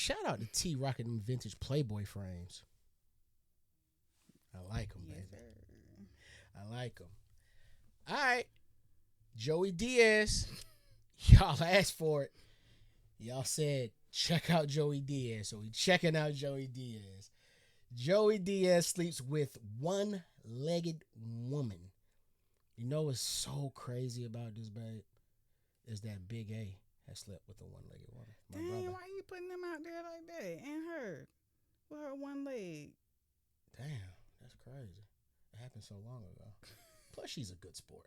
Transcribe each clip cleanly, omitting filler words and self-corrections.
shout out to T rocking them vintage Playboy frames. I like them, baby. I like them. All right. Joey Diaz. Y'all asked for it. Y'all said, check out Joey Diaz. So we checking out Joey Diaz. Joey Diaz sleeps with one-legged woman. You know what's so crazy about this, babe? Is that Big A has slept with a one-legged woman. Dang, why you putting them out there like that? And her. With her one leg. Damn, that's crazy. It happened so long ago. Plus, she's a good sport.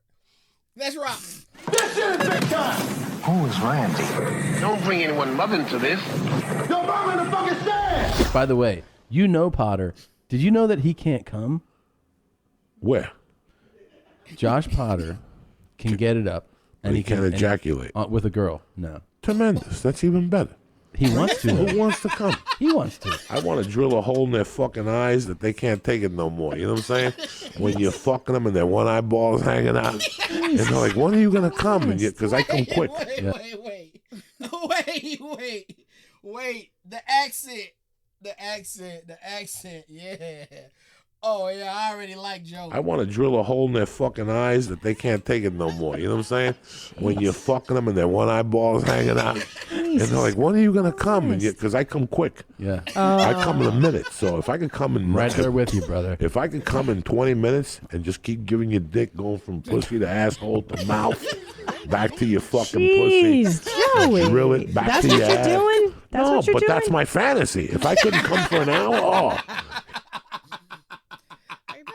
Let's rock. This shit is big time. Who is Randy? Don't bring anyone mother into this. Yo, mom in the fucking stand. By the way, you know Potter. Did you know that he can't come? Where? Josh Potter can get it up. And he can't ejaculate. With a girl. No. Tremendous. That's even better. He wants to. Who wants to come? He wants to. I want to drill a hole in their fucking eyes that they can't take it no more. You know what I'm saying? When you're fucking them and their one eyeball is hanging out. And they're like, when are you going to come? Because I come quick. Wait. The accent. Yeah. Oh, yeah, I already like Joe. I want to drill a hole in their fucking eyes that they can't take it no more. You know what I'm saying? When you're fucking them and their one eyeball is hanging out. And they're like, when are you going to come? Because I come quick. Yeah. I come in a minute. So if I could come in... Right there with you, brother. If I could come in 20 minutes and just keep giving you dick going from pussy to asshole to mouth, back to your fucking pussy. Joey. Drill it back to your ass. That's what you're doing? No, but that's my fantasy. If I couldn't come for an hour,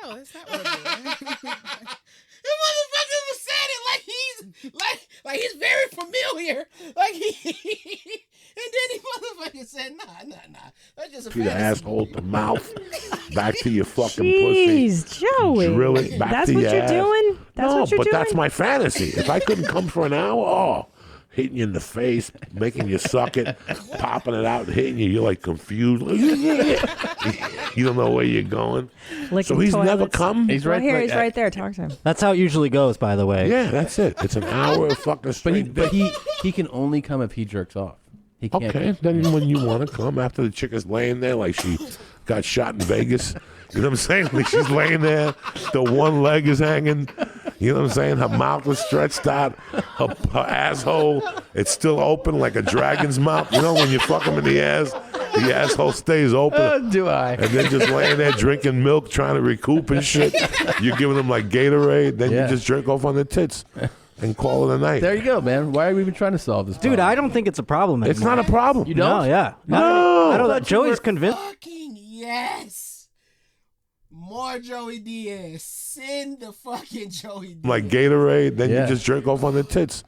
No, that's not what it is. The motherfucker was saying it like he's very familiar. Like he and then he motherfucker said, nah. That's just a to the fantasy. asshole to mouth, back to your fucking Jeez, pussy. Joey. Drill it back That's to what your you're ass. doing? That's my fantasy. If I couldn't come for an hour, hitting you in the face, making you suck it, popping it out, hitting you, you're like confused. You don't know where you're going. Licking So he's toilets. never come? He's right here. He's right there. Talk to him. That's how it usually goes, by the way. Yeah, that's it. It's an hour of fucking straight But he can only come if he jerks off. He can't. Okay, then when you want to come, after the chick is laying there like she got shot in Vegas, you know what I'm saying? Like she's laying there, the one leg is hanging, you know what I'm saying? Her mouth is stretched out, her asshole, it's still open like a dragon's mouth. You know when you fuck them in the asshole stays open. Do I? And then just laying there drinking milk, trying to recoup and shit. You're giving them like Gatorade, then you just jerk off on the tits. And call it a night. There you go, man. Why are we even trying to solve this Dude, problem? I don't think it's a problem anymore. It's not a problem. You don't? No, yeah. No. I don't know. Joey's convinced. Fucking yes. More Joey Diaz. Send the fucking Joey Diaz. Like Gatorade, then you just jerk off on the tits.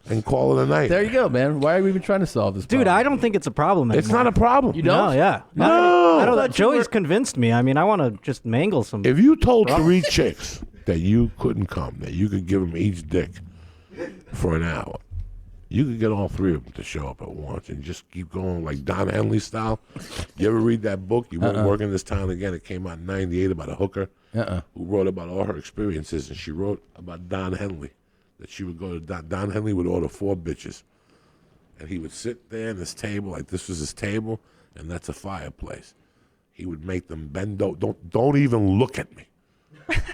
And call it a night. There you go, man. Why are we even trying to solve this problem? Dude, I don't think it's a problem anymore. It's not a problem. You don't? No, yeah. No. I don't know. Joey's convinced me. I mean, I want to just mangle some. If you told 3 chicks that you couldn't come, that you could give them each dick for an hour, you could get all 3 of them to show up at once and just keep going like Don Henley style. You ever read that book? You won't work in this town again. It came out in '98 about a hooker who wrote about all her experiences, and she wrote about Don Henley. That she would go to Don Henley would order 4 bitches, and he would sit there in his table like this was his table, and that's a fireplace. He would make them bend over. Don't even look at me.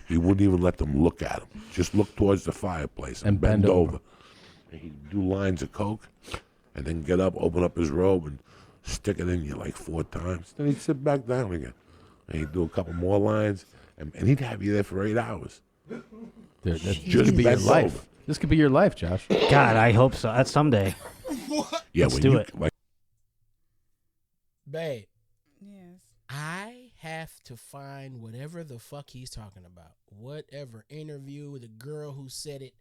He wouldn't even let them look at him. Just look towards the fireplace and bend over. And he'd do lines of coke, and then get up, open up his robe, and stick it in you like 4 times. Then he'd sit back down again, and he'd do a couple more lines, and he'd have you there for 8 hours. This Just could be your bend life. over. This could be your life, Josh. God, I hope so. That's someday. Yeah, Let's when do you, it. Like, Babe, Yes. I have to find whatever the fuck he's talking about. Whatever interview, the girl who said it.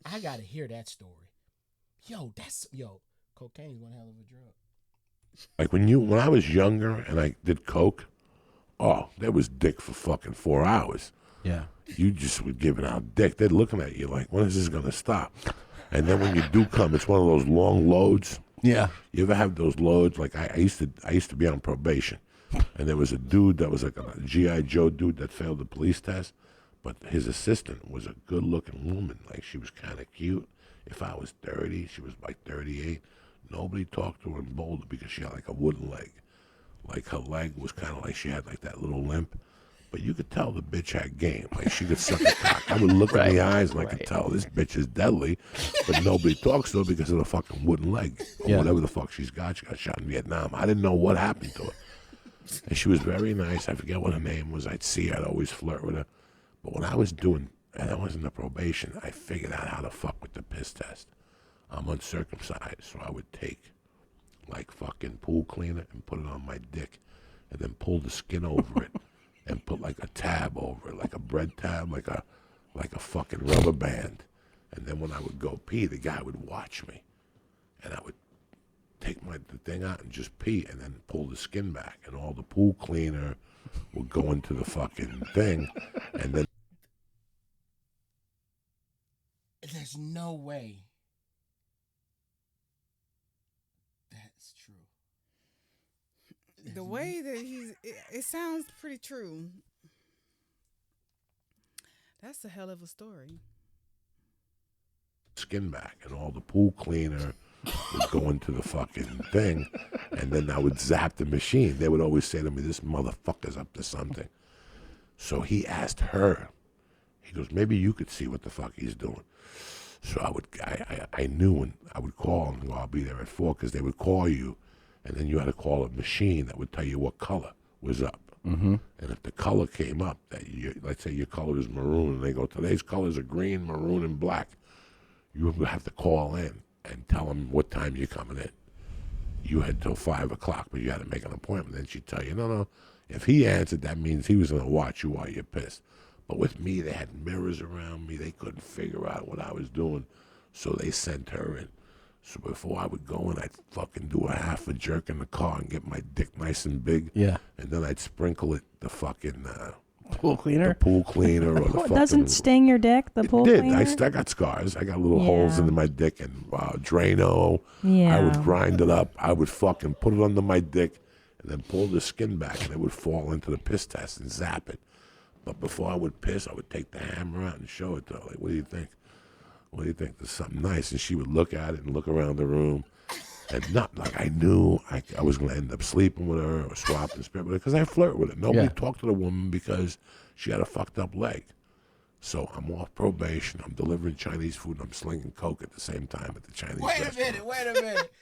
I got to hear that story. Cocaine's one hell of a drug. like when I was younger and I did coke, there was dick for fucking 4 hours. Yeah. You just were giving out dick. They're looking at you like, when is this going to stop? And then when you do come, it's one of those long loads. Yeah. You ever have those loads? Like I used to be on probation, and there was a dude that was like a G.I. Joe dude that failed the police test, but his assistant was a good-looking woman. Like she was kind of cute. If I was 30, she was like 38. nobody talked to her in Boulder because she had like a wooden leg. Like her leg was kind of like she had like that little limp. But you could tell the bitch had game. Like she could suck a cock. I would look in the eyes and I could tell this bitch is deadly. But nobody talks to her because of the fucking wooden leg. Or whatever the fuck she's got. She got shot in Vietnam. I didn't know what happened to her. And she was very nice. I forget what her name was. I'd see her. I'd always flirt with her. But when I was doing, and I was in the probation, I figured out how to fuck with the piss test. I'm uncircumcised, so I would take like fucking pool cleaner and put it on my dick and then pull the skin over it and put like a tab over it, like a bread tab, like a fucking rubber band. And then when I would go pee, the guy would watch me. And I would take the thing out and just pee and then pull the skin back. And all the pool cleaner would go into the fucking thing. And then There's no way that's true. The way that it sounds pretty true. That's a hell of a story. Skin back, and all the pool cleaner would go into the fucking thing, and then I would zap the machine. They would always say to me, "This motherfucker's up to something." So he asked her. He goes, "Maybe you could see what the fuck he's doing." So I knew, and I would call and go, "I'll be there at 4," because they would call you, and then you had to call a machine that would tell you what color was up. Mm-hmm. And if the color came up, let's say your color is maroon, and they go, "Today's colors are green, maroon, and black," you would have to call in and tell them what time you're coming in. You had till 5 o'clock, but you had to make an appointment. Then she'd tell you, no. If he answered, that means he was going to watch you while you're pissed. But with me, they had mirrors around me. They couldn't figure out what I was doing, so they sent her in. So before I would go in, I'd fucking do a half a jerk in the car and get my dick nice and big. Yeah. And then I'd sprinkle it the fucking pool cleaner? The pool cleaner or the Well, fucking... doesn't sting your dick, the pool It did. cleaner? I got scars. I got little holes into my dick and Drano. Yeah. I would grind it up. I would fucking put it under my dick and then pull the skin back and it would fall into the piss test and zap it. But before I would piss, I would take the hammer out and show it to her. Like, what do you think? What do you think? There's something nice. And she would look at it and look around the room. And not like I knew I was going to end up sleeping with her or swapping spirit with her because I flirt with her. Nobody talked to the woman because she had a fucked up leg. So I'm off probation. I'm delivering Chinese food and I'm slinging coke at the same time at the Chinese restaurant. Wait a minute.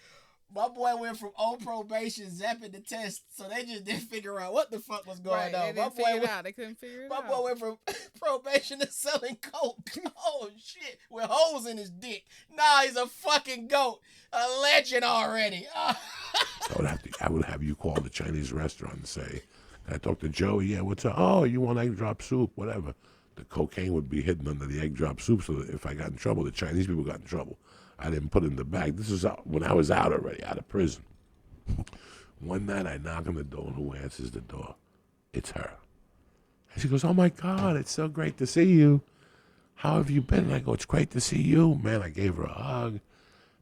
My boy went from on probation, zapping the test, so they just didn't figure out what the fuck was going on. They didn't figure it out. They couldn't figure it out. My boy went from probation to selling coke. Oh shit, with holes in his dick. Nah, he's a fucking goat, a legend already. So I would have you call the Chinese restaurant and say, "Can I talk to Joey? Yeah, what's up? Oh, you want egg drop soup? Whatever." The cocaine would be hidden under the egg drop soup, so that if I got in trouble, the Chinese people got in trouble. I didn't put it in the bag. This was when I was out already, out of prison. One night I knock on the door, and who answers the door? It's her. And she goes, "Oh my God, it's so great to see you. How have you been?" And I go, "It's great to see you." Man, I gave her a hug,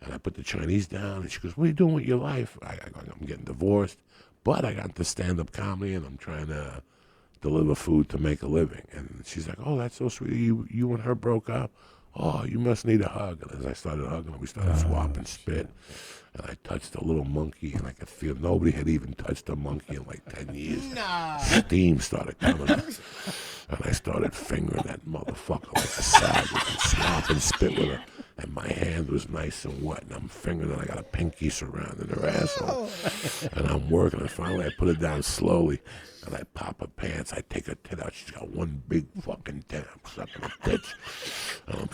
and I put the Chinese down, and she goes, "What are you doing with your life?" I'm getting divorced, but I got into stand-up comedy, and I'm trying to deliver food to make a living. And she's like, "Oh, that's so sweet. You and her broke up? Oh, you must need a hug." And as I started hugging her, we started swapping spit. And I touched a little monkey, and I could feel nobody had even touched a monkey in like 10 years. Nah. Steam started coming up. And I started fingering that motherfucker like a savage and swapping spit with her. And my hand was nice and wet, and I'm fingering it. I got a pinky surrounding her asshole. And I'm working, and finally I put her down slowly. And I pop her pants. I take her tit out. She's got one big fucking tit. I'm sucking her tits. And I'm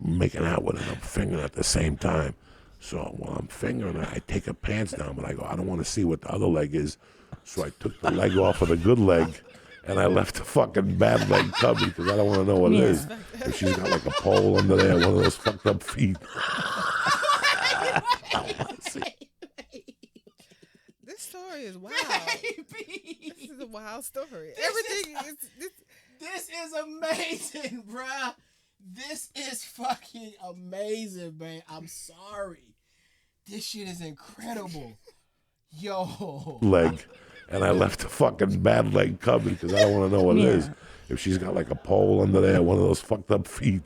making out with her. And I'm fingering her at the same time. So while I'm fingering her, I take her pants down. But I go, I don't want to see what the other leg is. So I took the leg off of the good leg. And I left the fucking bad leg covered because I don't want to know what it is. If she's got like a pole under there, one of those fucked up feet. This story is wild. Baby. This is a wild story. This is amazing, bruh. This is fucking amazing, man. I'm sorry. This shit is incredible. Yo. Leg. And I left the fucking bad leg covered because I don't want to know what it is. If she's got like a pole under there, one of those fucked up feet.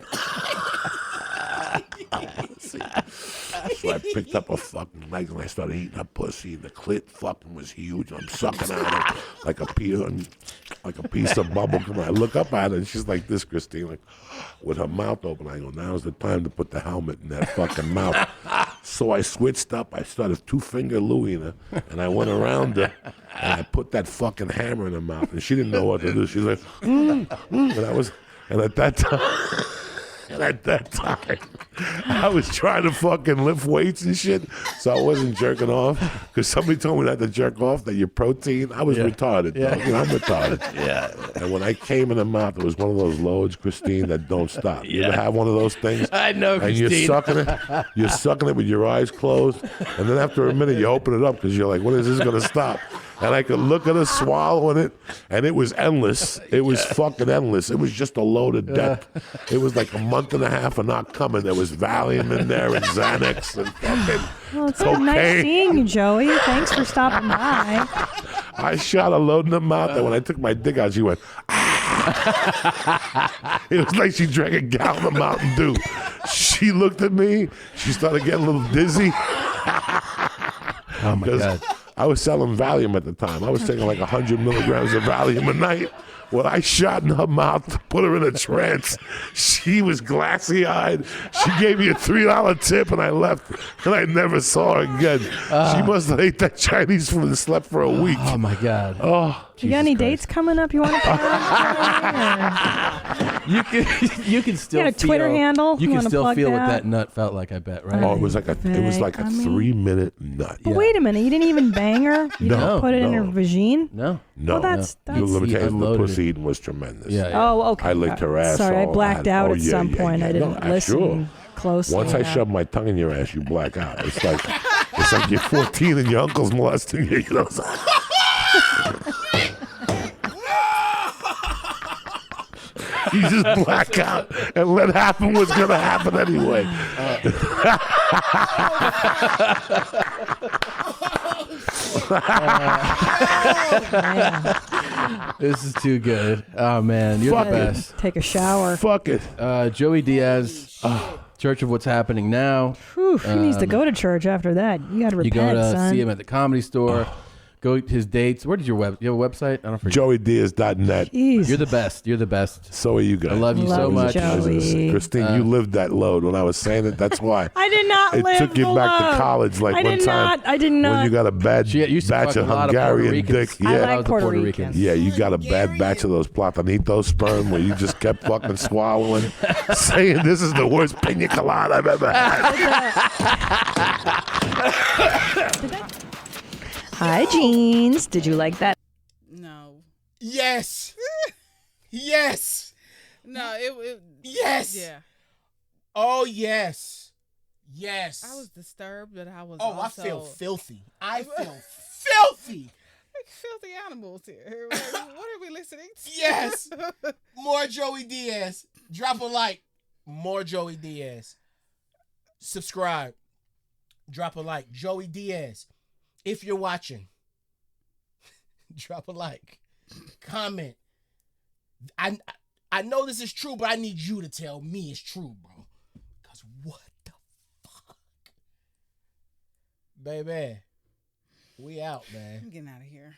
So I picked up a fucking leg and I started eating her pussy. And the clit fucking was huge. I'm sucking at it like a piece of bubble gum. I look up at her and she's like this, Christine, like with her mouth open. I go, now's the time to put the helmet in that fucking mouth. So I switched up. I started 2-finger Louie her, and I went around her, and I put that fucking hammer in her mouth, and she didn't know what to do. She's like, and at that time, I was trying to fucking lift weights and shit, so I wasn't jerking off. Because somebody told me not to jerk off, that your protein. I was retarded, though. You know, I'm retarded. Yeah. And when I came in the mouth, it was one of those loads, Christine, that don't stop. You ever have one of those things? I know, and Christine. you're sucking it with your eyes closed, and then after a minute, you open it up because you're like, when is this going to stop? And I could look at her swallowing it, and it was endless. It was fucking endless. It was just a load of death. It was like a month and a half of not coming. There was Valium in there and Xanax and fucking Well, it's cocaine. nice seeing you, Joey. Thanks for stopping by. I shot a load in the mouth, and when I took my dick out, she went, ah. It was like she drank a gallon of Mountain Dew. She looked at me. She started getting a little dizzy. Oh, my God. I was selling Valium at the time. I was taking like 100 milligrams of Valium a night. When I shot in her mouth to put her in a trance, she was glassy-eyed. She gave me a $3 tip, and I left, and I never saw her again. She must have ate that Chinese food and slept for a week. Oh, my God. Oh, You got any dates coming up you want to put You can still You got a Twitter feel, handle? You You can wanna still plug feel what that? that nut felt like, I bet, right? Oh, it was like a 3-minute nut. But wait a minute, you didn't even bang her? You No, didn't put it in no. her vagine? No. No, Well, that's- the limitation of the unloaded pussy eating was tremendous. Yeah. Oh, okay. I licked her ass. Sorry, I all blacked out at some point. I No, didn't listen sure. closely. Once I shove my tongue in your ass, you black out. It's like you're 14 and your uncle's molesting you. You know. You just black out and let happen what's gonna happen anyway. This is too good. Oh, man. You're Fuck the it. best. Take a shower. Fuck it. Joey Diaz, Church of What's Happening Now. Whew, he needs to go to church after that. You got to You repent, go to son. see him at the Comedy Store. Go his dates. Where did your web? You have a website? I don't forget. JoeyDiaz.net. Jeez. You're the best. You're the best. So are you guys. I love you so Love you, much. Joey. Christine, you lived that load when I was saying it. That's why. I did not It live took you the back load. to college like I one did time. not. I did not. When you got a bad She used to batch fuck of a lot of Puerto Hungarian Ricans. dick. I Yeah. like was the Puerto Puerto Ricans. Yeah, you got a bad batch of those Platanito sperm where you just kept fucking swallowing, saying this is the worst pina colada I've ever had. Hi, Jeans. Did you like that? No. Yes. Yes. No, it Yes. yeah. Oh, yes. Yes. I was disturbed, but I was Oh, also I feel filthy. I feel filthy. like filthy animals here. What are we listening to? Yes. More Joey Diaz. Drop a like. More Joey Diaz. Subscribe. Drop a like. Joey Diaz. If you're watching, drop a like. Comment. I know this is true, but I need you to tell me it's true, bro. Because what the fuck? Baby, we out, man. I'm getting out of here.